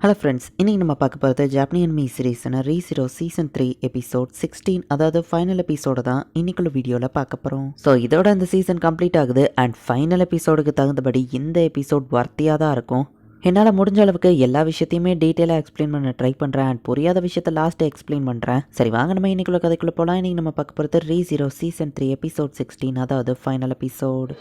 Hello friends, இன்னைக்கு நம்ம பார்க்க போகிறது ஜாப்பனீஸ் அனிமி சீரிஸான ரீசீரோ சீசன் 3 எபிசோட் 16, அதாவது ஃபைனல் எபிசோட தான் இன்னைக்குள்ள வீடியோவில் பார்க்க போகிறோம். ஸோ இதோட இந்த சீசன் கம்ப்ளீட் ஆகுது அண்ட் ஃபைனல் எபிசோடுக்கு தகுந்தபடி இந்த எபிசோட் வர்த்தியாக தான் இருக்கும். என்னால் முடிஞ்ச அளவுக்கு எல்லா விஷயத்தையுமே டீட்டெயிலாக எக்ஸ்பிளைன் பண்ண ட்ரை பண்ணுறேன் அண்ட் புரியாத விஷயத்த லாஸ்ட்டை எக்ஸ்பிளைன் பண்ணுறேன். சரி வாங்க நம்ம இன்னைக்குள்ள கதைக்குள்ள போகலாம். இன்னைக்கு நம்ம பார்க்க போகிறது ரீசீரோ சீசன் 3 எபிசோட் 16, அதாவது ஃபைனல் எபிசோடு.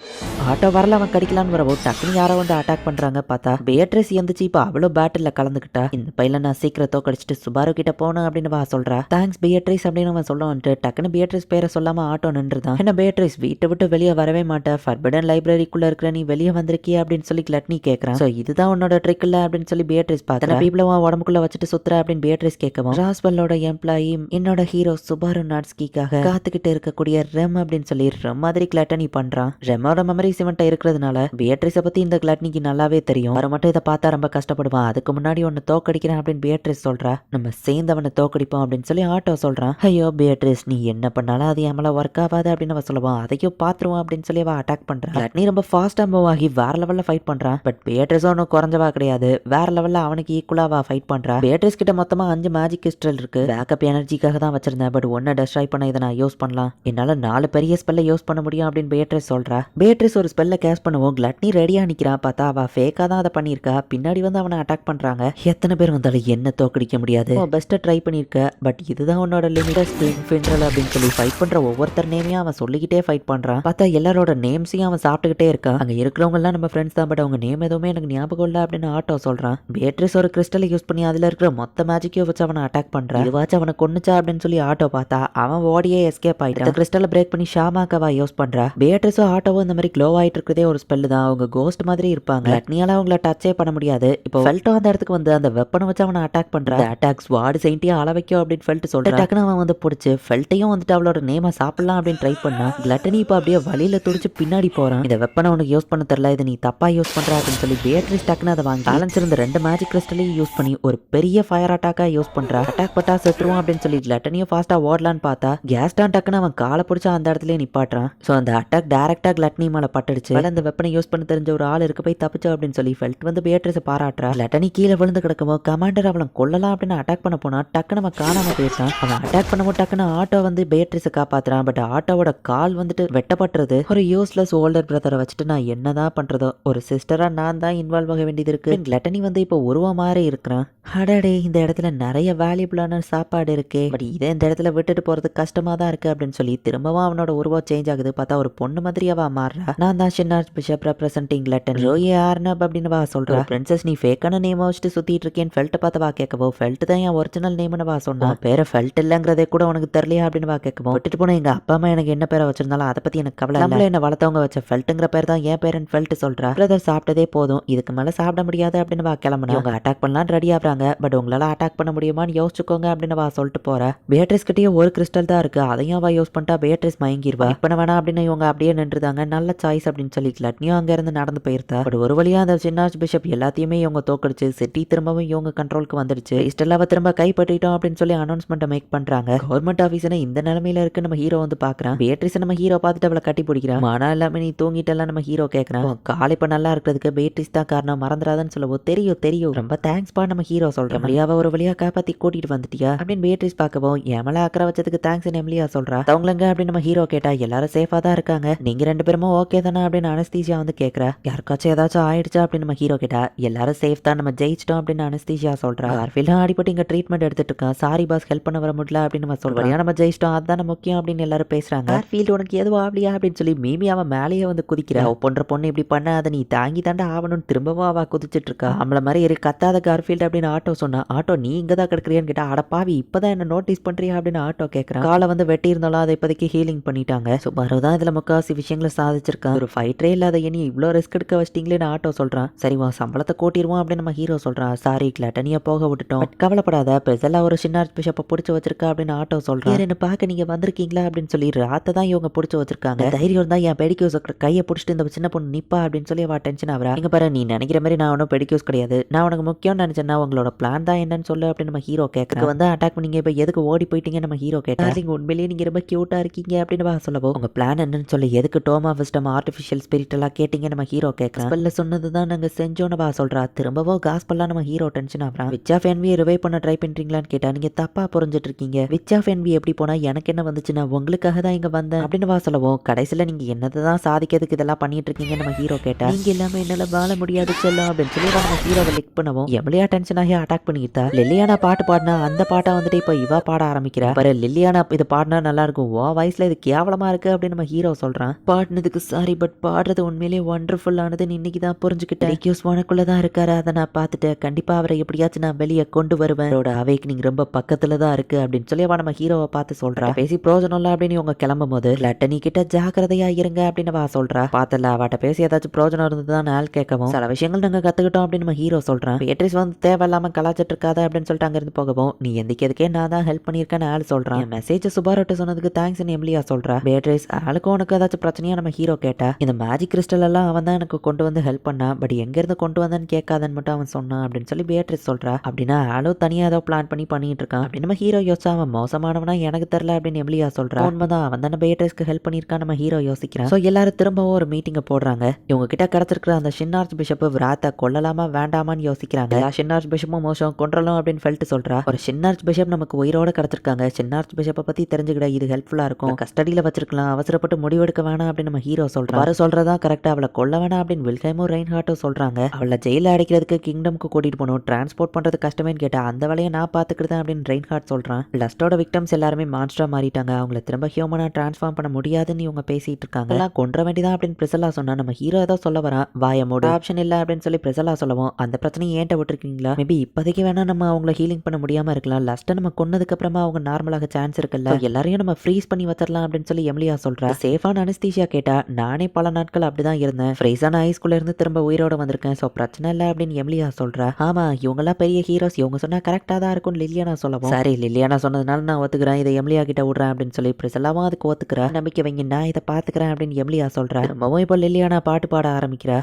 ஆட்டோ வரல அவன் கடிக்கலான்னு வரவோ டக்குன்னு யாரோ வந்து அட்டாக் பண்ணுறாங்க. பார்த்தா பேட்ரிஸ் எந்திரிச்சு இப்போ அவ்வளோ பேட்டில் கலந்துக்கிட்டா. இந்த பையில நான் சீக்கிரம் தோக்கடிச்சிட்டு சுபாரு கிட்ட போனேன் அப்படின்னு வா சொல்கிறா. தேங்க்ஸ் பேட்ரிஸ் அப்படின்னு அவன் சொல்ல வந்துட்டு டக்குன்னு பேட்ரிஸ் பேரை சொல்லாமல் ஆட்டோ நின்றுதான். என்ன பேட்ரிஸ் வீட்டை விட்டு வெளியே வரவே மாட்டேன், ஃபர்பிடன் லைப்ரரிக்குள்ளே இருக்கிற நீ வெளியே வந்திருக்கிய அப்படின்னு சொல்லி கிளட்னி கேட்குறான். ஸோ இதுதான் உன்னோட ட்ரிக் இல்ல அப்படின்னு சொல்லி பேட்ரிஸ் பார்த்தா பீப்புள உடம்புக்குள்ள வச்சுட்டு சுத்துற அப்படின்னு பேட்ரிஸ் கேட்கவும் ராஸ்வெல்லோட எம்ப்ளாயி என்னோட ஹீரோ சுபாரு நாட்ஸ்கிக்காக காத்துக்கிட்டு இருக்கக்கூடிய ரெம் அப்படின்னு சொல்லி ரெம் மாதிரி கிளட்டனி பண்றான். ரெமோட மெமரிஸ் இவன்ட்ட இருக்கிறதுனால பேட்ரிஸை பத்தி இந்த கிளட்னிக்கு நல்லாவே தெரியும். அவரை மட்டும் இதை பார்த்தா ரொம்ப கஷ்டப்படுவான். அதுக்கு முன்னாடி ஒன்னு தோக்கடிக்கிறேன் அப்படின்னு பேட்ரிஸ் சொல்றா. நம்ம சேர்ந்து அவனை தோக்கடிப்போம் அப்படின்னு சொல்லி ஆட்டோ சொல்றான். ஐயோ பேட்ரிஸ் நீ என்ன பண்ணாலும் அது எம்மள ஒர்க் ஆகாது அப்படின்னு அவன் சொல்லுவான். அதையும் பாத்துருவான் அப்படின்னு சொல்லி அவன் அட்டாக் பண்றான். கிளட்னி ரொம்ப ஃபாஸ்டா மூவ் ஆகி வேற லெவல்ல ஃபைட் பண்றான். பட் பேட்ரிஸ் ஒன்னும் குறைஞ்சவா கிடையாது, வேற லெவல்ல அவனுக்கு ஈக்குவலாவா ஃபைட் பண்றா. பேட்ரிஸ் கிட்ட மொத்தமா 5 மேஜிக் கிறிஸ்டல் இருக்கு. பேக்கப் எனர்ஜிக்காக தான் வச்சிருந்தேன், பட் ஒன்ன டெஸ்ட்ராய் பண்ண இதை நான் யூஸ் பண்ணலாம். என்னால 4 பெரிய ஸ்பெல்ல யூஸ் பண்ண முடியும் அப்படின்னு பேட்ரிஸ் சொல்றா. பேட்ரிஸ் ஒரு ஸ்பெல்ல கேஸ் பண்ணுவோம். கிளட்னி ரெடியா நிக்கிறான். பார்த்தா அவ ஃபேக்கா தான் அதை பண்ணிருக்கா. பின்னாடி வந்து அவனை அட்டாக் பண்றாங்க. எத்தனை பேர் வந்தாலும் என்ன தோக்கடிக்க முடியாது. பெஸ்ட்டா ட்ரை பண்ணிருக்க, பட் இதுதான் உன்னோட லிமிட்டஸ்ட் இன்ஃபின்ட்ரல் அப்படின்னு சொல்லி ஃபைட் பண்ற ஒவ்வொருத்தர் நேமையும் அவன் சொல்லிக்கிட்டே ஃபைட் பண்றான். பார்த்தா எல்லாரோட நேம்ஸையும் அவன் சாப்பிட்டுக்கிட்டே இருக்கான். அங்க இருக்கிறவங்க எல்லாம் நம்ம ஃப்ரெண்ட்ஸ் தான், பட் அவங்க நேம் எதுவுமே எனக்கு ஞாபகம் இல்லை அப்படின்னு ஆட்டோ சொல்றான். பேட்ரிஸ் ஒரு கிறிஸ்டலை யூஸ் பண்ணி அதுல இருக்கிற மொத்த மேஜிக்கையும் வச்சு அவனை அட்டாக் பண்றான். இதுவாச்சும் அவனை கொன்னுச்சா அப்படின்னு சொல்லி ஆட்டோ பார்த்தா அவன் ஓடியே எஸ்கேப் ஆயிட்டான். கிறிஸ்டலை பிரேக் பண்ணி ஷாமாக்காவா யூஸ் பண்றா. பேட்ரிஸும் ஆட்டோவும் இந்த மாதிரி க்ளோ ஆயிட்டு இருக்கிறதே ஒரு ஸ்பெல் தான். அவங்க கோஸ்ட் மாதிரி இருப்பாங்க. லட்னியால அவங்கள டச்சே பண்ண முடியாது. இப்போ ஃபெல்ட்டோ அந்த இடத்துக்கு வந்து அந்த வெப்பனை வச்சு அவனை அட்டாக் பண்றா. அட்டாக் ஸ்வாட் செயின்டியா அள வைக்கும் அப்படின்னு ஃபெல்ட் சொல்றான். டக்குன்னு அவன் வந்து பிடிச்சி ஃபெல்ட்டையும் வந்துட்டு அவளோட நேம சாப்பிடலாம் அப்படின்னு ட்ரை பண்ணா. கிளட்டனி இப்போ அப்படியே வழியில துடிச்சு பின்னாடி போறான். இந்த வெப்பனை உனக்கு யூஸ் பண்ண தெரியல, இதை நீ தப்பா யூஸ் பண்ற அப்படின்னு சொல்லி பேட்ரிஸ் டக்குன்னு அதை வாங்கி பேலன்ஸ் இருந்த 2 மேஜிக் கிறிஸ்டலையும் யூஸ் பண்ணி ஒரு பெரிய ஃபயர் அட்டாக்கா யூஸ் பண்றா. அட்டாக் பட்டா செத்துருவான் அப்படின்னு சொல்லி கிளட்டனியும் ஃபாஸ்டா ஓடலான்னு பார்த்தா கேஸ்டான் டக்குன்னு அவன் காலை பிடிச்சா அந்த இடத்துல நிப்பாட்டுறான். ஸோ அந்த அட்டாக் டைரக்டா கிளட்டனி மேல பட்டுடுச்சு. அந்த வெப்பனை யூஸ் பண்ண தெரிஞ்ச ஒரு ஆள் இருக்க போய் தப்பிச்சு அப்படின்னு சொல்லி ஃபெல்ட் வந்து பேட்ரிஸை பாராட்டுறா. கிளட்டனி கீழே விழுந்து கிடக்கவும் கமாண்டர் அவளை கொல்லலாம் அப்படின்னு அட்டாக் பண்ண போனா டக்குன்னு அவன் காணாம போயிட்டான். அவன் அட்டாக் பண்ணவும் டக்குன்னு ஆட்டோ வந்து பேட்ரிஸை காப்பாத்துறான். பட் ஆட்டோவோட கால் வந்துட்டு வெட்டப்பட்டுறது. ஒரு யூஸ்லெஸ் ஓல்டர் பிரதரை வச்சுட்டு நான் என்னதான் பண்றதோ, ஒரு சிஸ்டரா நான் தான் இன்வால்வ் ஆக வேண்டியது இருக்கு. கிளட்டனி வந்து இப்போ உருவம் மாதிரி இருக்கிறான். அடடே இந்த இடத்துல நிறைய வேல்யூபிளான சாப்பாடு இருக்கே, பட் இதை இந்த இடத்துல விட்டுட்டு போறது கஷ்டமா தான் இருக்கு அப்படின்னு சொல்லி திரும்பவும் அவனோட உருவம் சேஞ்ச் ஆகுது. பார்த்தா ஒரு பொண்ணு மாதிரி அவ மாறுறா. நான் தான் ஷின்னார்ட் பிஷப் ரெப்ரசென்டிங் லட்டன் ரோயே ஆர்னப் அப்படின்னு வா சொல்றா. பிரின்சஸ் நீ ஃபேக்கான நேம் வச்சுட்டு சுத்திட்டு இருக்கேன்னு ஃபெல்ட் பார்த்து வா கேட்கவோ, ஃபெல்ட் தான் என் ஒரிஜினல் நேம்னு வா சொன்னா. பேரை ஃபெல்ட் இல்லங்கிறதே கூட உனக்கு தெரியலையா அப்படின்னு வா கேட்கவும், விட்டுட்டு போன எங்க அப்பா அம்மா எனக்கு என்ன பேரை வச்சிருந்தாலும் அதை பத்தி எனக்கு கவலை இல்லை. என்ன வளர்த்தவங்க வச்ச ஃபெல்ட்டுங்கிற பேர் தான் என் பேரன் ஃபெல்ட் சொல்றா. பிரதர் சாப்பிட்டதே போதும், இதுக்கு மேல சாப்பிட முடியாது அப்படின்னு வா கிளம்புனா. அவங்க அட்டாக் பண்ணலாம் ரெடி ஆகுறாங்க. பட் உங்களால அட்டாக் பண்ண முடியுமான்னு யோசிச்சுக்கோங்க அப்படின்னு வா சொல்லிட்டு போற. பேட்ரிஸ் கிட்டயே ஒரு கிறிஸ்டல் தான் இருக்கு, அதையும் அவ யூஸ் பண்ணிட்டா பேட்ரிஸ் மயங்கிடுவா. பண்ண வேணாம் அப்படின்னு இவங்க அப்படியே நின்றுதாங்க. நல்ல சாய்ஸ் அப்படின்னு சொல்லி கிளட்னியும் அங்க இருந்து நடந்து போயிருந்தா. பட் ஒரு வழியா அந்த சின்னார்ச் பிஷப் எல்லாத்தையுமே இவங்க தோக்கடிச்சு சிட்டி திரும்பவும் இவங்க கண்ட்ரோலுக்கு வந்துடுச்சு. இஸ்டெல்லாவை திரும்ப கைப்பற்றிட்டோம் அப்படின்னு சொல்லி அனௌன்ஸ்மெண்ட் மேக் பண்றாங்க. கவர்மெண்ட் ஆஃபீஸ்னா இந்த நிலைமையில இருக்கு நம்ம ஹீரோ வந்து பாக்குறான். பேட்ரிஸ் நம்ம ஹீரோ பார்த்துட்டு அவளை கட்டி பிடிக்கிறான். ஆனா எல்லாமே நீ தூங்கிட்டெல்லாம் நம்ம ஹீரோ கேட்கறான். காலை இப்ப நல்லா இருக்கிறதுக்கு பேட்ரிஸ் தான் காரணம், மறந்துடாதன்னு சொல்லவும் தெரியும் தெரியும் ரொம்ப தேங்க்ஸ் பா நம்ம ஹீரோ சொல்றேன். எம்லியாவை ஒரு வழியா காப்பாத்தி கூட்டிட்டு வந்துட்டியா அப்படின்னு பேட்ரிஸ் பார்க்கவும் எமலா அக்கறை வச்சதுக்கு தேங்க்ஸ் எம்லியா சொல்றா. அவங்களங்க அப்படின்னு நம்ம ஹீரோ கேட்டா எல்லாரும் சேஃபா தான் இருக்காங்க, நீங்க 2 பேருமே ஓகே தானே அப்படின்னு அனஸ்தீசியா வந்து கேட்கறா. யாருக்காச்சும் ஏதாச்சும் ஆயிடுச்சா அப்படின்னு நம்ம ஹீரோ கேட்டா எல்லாரும் சேஃப் தான், நம்ம ஜெயிச்சிட்டோம் அப்படின்னு அனஸ்தீசியா சொல்றா. கார்ஃபீல்டும் அடிப்பட்டு இங்க ட்ரீட்மெண்ட் எடுத்துட்டு இருக்கான். சாரி பாஸ் ஹெல்ப் பண்ண வர முடியல அப்படின்னு நம்ம சொல்றோம். நம்ம ஜெயிச்சிட்டோம் அதுதான் முக்கியம் அப்படின்னு எல்லாரும் பேசுறாங்க. கார்ஃபீல்டு உனக்கு எதுவும் ஆகலையா அப்படின்னு சொல்லி மீமி அவன் மேலேயே வந்து குதிக்கிறா. பொண்ற பொண்ணு இப்படி பண்ண அதை நீ தாங்கி தாண்டா ஆகணும்னு திரும்பவும் அவ குதிச்சிட்டு இருக்கா. நம்மள மாதிரி இரு கத்தாத கார்ஃபீல்டு அப்படின்னு ஆட்டோ சொன்னா. ஆட்டோ நீ இங்க தான் கிடக்குறியான்னு கேட்டா, அட பாவி இப்பதான் என்ன நோட்டீஸ் பண்றியா அப்படின்னு ஆட்டோ கேட்கறான். காலை வந்து வெட்டி இருந்தாலும் அதை இப்போதைக்கு ஹீலிங் பண்ணிட்டாங்க. சுபாரு தான் இதுல முக்காசி விஷயங்களை சாதிச்சிருக்கான். ஒரு ஃபைட்டரே இல்லாத இனி இவ்வளோ ரிஸ்க் எடுக்க வச்சிட்டீங்களேன்னு ஆட்டோ சொல்றான். சரி வா சம்பளத்தை கூட்டிடுவோம் அப்படின்னு நம்ம ஹீரோ சொல்றான். சாரி கிளட்டனியா போக விட்டுட்டோம், கவலைப்படாத பெசலா ஒரு சின்னார்ச் பிஷப்பை பிடிச்சி வச்சிருக்கா அப்படின்னு ஆட்டோ சொல்றான். என்ன பார்க்க நீங்க வந்திருக்கீங்களா அப்படின்னு சொல்லி ராத்தை தான் இவங்க பிடிச்சி வச்சிருக்காங்க. தைரியம் தான் என் பெடிக்கு கையை பிடிச்சிட்டு இந்த சின்ன பொண்ணு நிப்பா அப்படின்னு சொல்லி அவ டென்ஷன் ஆகிறா. இங்க பாரு நீ நினைக்கிற மாதிரி நான் ஒன்றும் பெடிக்யூஸ் கிடையாது, நான் உனக்கு முக்கியம் நினைச்சேன்னா உங்களோட பிளான் தான் என்னன்னு சொல்லு அப்படின்னு நம்ம ஹீரோ கேட்க வந்து அட்டாக் பண்ணீங்க, இப்போ எதுக்கு ஓடி போயிட்டீங்க நம்ம ஹீரோ கேட்டா. நீங்க உண்மையிலேயே நீங்க ரொம்ப கியூட்டா இருக்கீங்க அப்படின்னு சொல்லவும் உங்க பிளான் என்னன்னு சொல்லி எதுக்கு டோம் ஆஃப் விஸ்டம் ஆர்டிஃபிஷியல் ஸ்பிரிட் எல்லாம் கேட்டீங்க நம்ம ஹீரோ கேட்கறேன். ஸ்பெல்ல சொன்னதுதான் நாங்க செஞ்சோன்னு சொல்றா. திரும்பவும் காஸ்பெல்லாம் நம்ம ஹீரோ டென்ஷன் ஆகிறான். விச் ஆஃப் என்வியை ரிவைவ் பண்ண ட்ரை பண்றீங்களான்னு கேட்டா நீங்க தப்பா புரிஞ்சிட்டு இருக்கீங்க. விச் ஆஃப் என்வி எப்படி போனா எனக்கு என்ன வந்துச்சுன்னா உங்களுக்காக தான் இங்க வந்தேன் அப்படின்னு சொல்லவும் கடைசியில நீங்க என்னதான் சாதிக்கிறதுக்கு இதெல்லாம் பண்ணிட்டு இருக்கீங்க நம்ம ஹீரோ கேட்டா. நீங்க இல்லாம என்னால வாழ முடியாது செல்லம் அப்படின்னு சொல்லி நம்ம ஹீரோவை லிக் பண்ணவும் எம்லியா டென்ஷன் ஆகி அட்டாக் பண்ணிக்கிட்டா. லில்லியானா பாட்டு பாடினா அந்த பாட்டை வந்துட்டு இப்போ இவா பாட ஆரம்பிக்கிறா. பாரு லில்லியானா இது பாடினா நல்லா இருக்கும், ஓ வயசுல இது கேவலமா இருக்கு அப்படின்னு நம்ம ஹீரோ சொல்றான். பாடினதுக்கு சாரி, பட் பாடுறது உண்மையிலேயே ஒண்டர்ஃபுல் ஆனதுன்னு இன்னைக்கு தான் புரிஞ்சுக்கிட்டேன். உனக்குள்ளதான் இருக்காரு, அதை நான் பார்த்துட்டு கண்டிப்பா அவரை எப்படியாச்சும் நான் வெளியே கொண்டு வருவேன். அவரோட அவேக்னிங் ரொம்ப பக்கத்துல தான் இருக்கு அப்படின்னு சொல்லி அவ நம்ம ஹீரோவை பார்த்து சொல்றா. பேசி பிரோஜனம் இல்ல அப்படின்னு இவங்க கிளம்பும் போது லட்டனி கிட்ட ஜாக்கிரதையா இருங்க அப்படின்னு அவ சொல்றா. பார்த்தல அவட்ட பேசி ஏதாச்சும் பிரோஜனம் இருந்ததுதான் ஆள் கேட்கவும் சில விஷயங்கள் நாங்க கத்துக்கிட்டோம் அப்படின்னு நம்ம ஹீரோ சொல்றான். பேட்ரிஸ் வந்து தேவையில்லாம கலாச்சிட்டு இருக்காத அப்படின்னு சொல்லிட்டு அங்க இருந்து போகவும் நீ எந்திக்கிறதுக்கே நான் தான் ஹெல்ப் பண்ணிருக்கேன்னு ஆள் சொல்றான். மெசேஜ் சுபாரோட்டு சொன்னதுக்கு தேங்க்ஸ் எம்லியா சொல்றா. பேட்ரிஸ் ஆளுக்கு உனக்கு ஏதாச்சும் பிரச்சனையா நம்ம ஹீரோ கேட்டா. இந்த மேஜிக் கிறிஸ்டல் எல்லாம் அவன் தான் எனக்கு கொண்டு வந்து ஹெல்ப் பண்ணா, பட் எங்க இருந்து கொண்டு வந்தான்னு கேட்காதன்னு மட்டும் அவன் சொன்னான் அப்படின்னு சொல்லி பேட்ரிஸ் சொல்றா. அப்படின்னா ஆளோ தனியா ஏதோ பிளான் பண்ணிட்டு இருக்கான் அப்படின்னு நம்ம ஹீரோ யோசிச்சா அவன் மோசமானவனா எனக்கு தெரியல அப்படின்னு எம்லியா சொல்றா. உண்மைதான், அவன் தானே பேட்ரிஸ்க்கு ஹெல்ப் பண்ணிருக்கான் நம்ம ஹீரோ யோசிக்கிறான். சோ எல்லாரும் திரும்பவும் ஒரு மீட்டிங்கை போடுறாங்க. இவங்க கிட்ட கிடைச்சிருக்கிற அந்த ஷின்னார்ச் பிஷப் விராத்தை கொல்லலாமா வேண்டாமான்னு யோசிக்கிறாங்க. ஷின்னார்ச் பிஷப்பும் மோசம் கொன்றலாம் அப்படின்னு ஃபெல்ட் சொல்றா. ஒரு ஷின்னார்ச் பிஷப் நமக்கு உயிரோட கிடைச்சிருக்காங்க, ஷின்னார்ச் பிஷப்பை பத்தி தெரிஞ்சுக்கிட இது ஹெல்ப்ஃபுல்லா இருக்கும், கஸ்டடியில வச்சிருக்கலாம், அவசரப்பட்டு முடிவெடுக்க வேணாம் அப்படின்னு நம்ம ஹீரோ சொல்றாரு. சொல்றதா கரெக்டா, அவளை கொல்ல வேணாம் அப்படின்னு வில்ஹெமும் ரெயின்ஹார்ட்டும் சொல்றாங்க. அவளை ஜெயில அடைக்கிறதுக்கு கிங்டம்க்கு கூட்டிட்டு போகணும், டிரான்ஸ்போர்ட் பண்றது கஷ்டமேன்னு கேட்டா அந்த வேலையை நான் பாத்துக்கிட்டேன் அப்படின்னு ரெயின்ஹார்ட் சொல்றான். லஸ்டோட விக்டம்ஸ் எல்லாருமே மான்ஸ்டரா மாறிட்டாங்க, அவங்கள திரும்ப ஹியூமனா டிரான்ஸ்ஃபார்ம் பண்ண முடியாதுன்னு இவங்க பேசிட்டு இருக்காங்க. எல்லாம் கொன்ற வேண்டியதான் அப்படின்னு பிரிசலா சொன்னா. நம்ம ஹீரோ ஏதோ சொல்ல வரான், வாயமோட ஆப்ஷன் இல்ல அப்படின்னு சொல்லி பிரிசலா சொல்லவும் அந்த பிரச்சனையை ஏன்ட்ட விட்டுருக்கீங்களா, மேபி இப்போதைக்கு வேணா நம்ம அவங்கள ஹீலிங் பண்ண முடியாம இருக்கலாம், லாஸ்ட்டா நம்ம கொன்னதுக்கு அப்புறமா அவங்க நார்மலாக சான்ஸ் இருக்குல்ல, எல்லாரையும் நம்ம ஃப்ரீஸ் பண்ணி வச்சிடலாம் அப்படின்னு சொல்லி எம்லியா சொல்றா. சேஃபான அனஸ்தீசியா கேட்டா நானே பல நாட்கள் அப்படிதான் இருந்தேன், ஃப்ரீஸான ஐஸ்குள்ள இருந்து திரும்ப உயிரோட வந்திருக்கேன், சோ பிரச்சனை இல்லை அப்படின்னு எம்லியா சொல்றா. ஆமா இவங்கெல்லாம் பெரிய ஹீரோஸ், இவங்க சொன்னா கரெக்டா தான் இருக்கும் லில்லியானா சொல்லவும். சரி லில்லியானா சொன்னதுனால நான் ஒத்துக்கிறேன், இதை எம்லியா கிட்ட விடுறேன் அப்படின்னு சொல்லி பிரிசலாவும் அதுக்கு ஒத்துக்கிறா. நம்பிக்கை வைங்க, நான் இதை பாத்துக்கிறேன் அப்படின்னு எம்லியா சொல்றா. ரொம்பவும் இப்போ லில்லியானா பாட்டு பாட ஆரம்பிக்கிறா.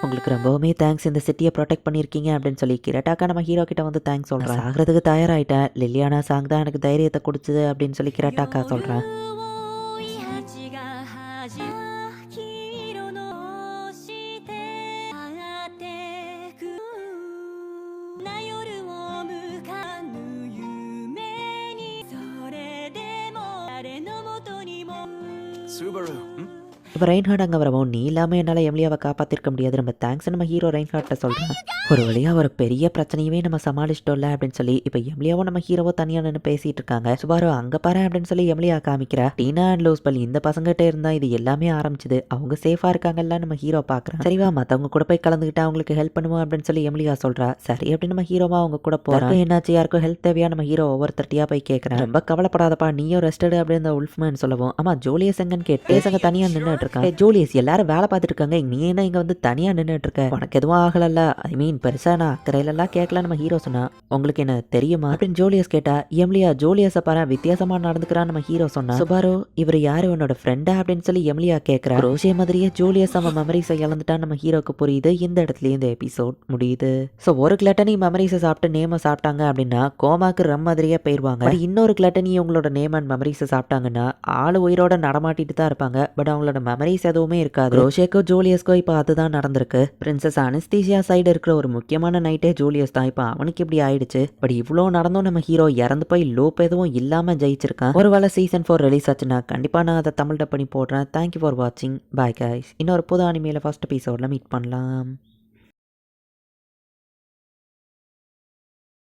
உங்களுக்கு ரொம்பவுமே தேங்க்ஸ், இந்த சிட்டியை ப்ரொடெக்ட் பண்ணியிருக்கீங்க அப்படின்னு சொல்லி கிரட்டாக்கா நம்ம ஹீரோ கிட்ட வந்து தேங்க்ஸ் சொல்கிறேன். ஆகிறதுக்கு தயாராகிட்டேன், லில்லியானா சாங் தான் எனக்கு தைரியத்தை கொடுத்தது அப்படின்னு சொல்லி கிரட்டாக்கா சொல்கிறேன். இப்போ ரெயின்ஹார்ட் அங்கே வரவும் நீ இல்லாமல் என்னால் எம்லியாவை காப்பாற்றிருக்க முடியாது, நம்ம தேங்க்ஸ் நம்ம ஹீரோ ரெயின்ஹார்ட்டை சொல்கிறேன். ஒரு வழியாக ஒரு பெரிய பிரச்சனையவே நம்ம சமாளிச்சிட்டோம்ல அப்படின்னு சொல்லி இப்போ எம்லியாவும் நம்ம ஹீரோவோ தனியாக நின்று பேசிட்டு இருக்காங்க. சுபாரோ அங்கே பாரு அப்படின்னு சொல்லி எம்லியா காமிக்கிறா. டீனா அண்ட் லூஸ்பல் இந்த பசங்கிட்ட இருந்தா இது எல்லாமே ஆரம்பிச்சுது, அவங்க சேஃபாக இருக்காங்கல்ல நம்ம ஹீரோ பார்க்குறேன். சரிவா மற்றவங்க கூட போய் கலந்துக்கிட்டா அவங்களுக்கு ஹெல்ப் பண்ணுவோம் அப்படின்னு சொல்லி எம்லியா சொல்கிறா. சரி அப்படின்னு நம்ம ஹீரோவா அவங்க கூட போகிறோம். என்னாச்சு யாருக்கும் ஹெல்ப் தேவையா நம்ம ஹீரோ ஒவ்வொருத்தட்டியா போய் கேட்குறேன். ரொம்ப கவலைப்படாதப்பா நீயும் ரெஸ்டடு அப்படின்னு உல்ஃப்மேன் சொல்லவும் ஆமா ஜூலியஸ் எங்கன்னு கேட்டு சங்க தனியாக நின்றுட்டு இருக்காங்க. ஜூலியஸ் எல்லாரும் வேலை பார்த்துட்டு இருக்காங்க, நீ என்ன இங்க வந்து தனியா நின்றுட்டு இருக்க, உனக்கு எதுவும் ஆகலல்ல, ஐ மீன் பெருசா நான் அக்கறையிலலாம் கேட்கல நம்ம ஹீரோ சொன்னா. உங்களுக்கு என்ன தெரியுமா அப்படின்னு ஜூலியஸ் கேட்டா. எம்லியா ஜூலியஸை பாரு வித்தியாசமா நடந்துக்கிறான்னு நம்ம ஹீரோ சொன்னா. சுபாரோ இவர் யாரு உன்னோட ஃப்ரெண்டா அப்படின்னு சொல்லி எம்லியா கேட்கிறா. ரோஷே மாதிரியே ஜூலியஸ் அவன் மெமரிஸை இழந்துட்டா நம்ம ஹீரோக்கு புரியுது. இந்த இடத்துல இந்த எபிசோட் முடியுது. ஸோ ஒரு கிளட்டனி மெமரிஸை சாப்பிட்டு நேம சாப்பிட்டாங்க அப்படின்னா கோமாக்கு ரம் மாதிரியே போயிருவாங்க. இன்னொரு கிளட்டனி உங்களோட நேம் அண்ட் மெமரிஸை சாப்பிட்டாங்கன்னா ஆளு உயிரோட நடமாட்டிட்டு தான் இருப்பாங்க, பட் அவங்களோட மெமரிஸ் எதுவுமே இருக்காது. ரோஷேக்கோ ஜூலியஸ்கோ இப்போ அதுதான் நடந்திருக்கு. பிரின்சஸ் அனஸ்தீசியா சைடு இருக்கிற ஒரு முக்கியமான நைட்டே ஜூலியஸ் தான், இப்போ அவனுக்கு இப்படி ஆயிடுச்சு. பட் இவ்வளோ நடந்தும் நம்ம ஹீரோ இறந்து போய் லூப் எதுவும் இல்லாம ஜெயிச்சிருக்கான். ஒருவேளை சீசன் 4 ரிலீஸ் ஆச்சுன்னா கண்டிப்பா நான் அதை தமிழ் டப் பண்ணி போடுறேன். தேங்க்யூ ஃபார் வாட்சிங், பாய் கைஸ். இன்னொரு புது அனிமேல ஃபர்ஸ்ட் எபிசோட்ல மீட் பண்ணலாம்.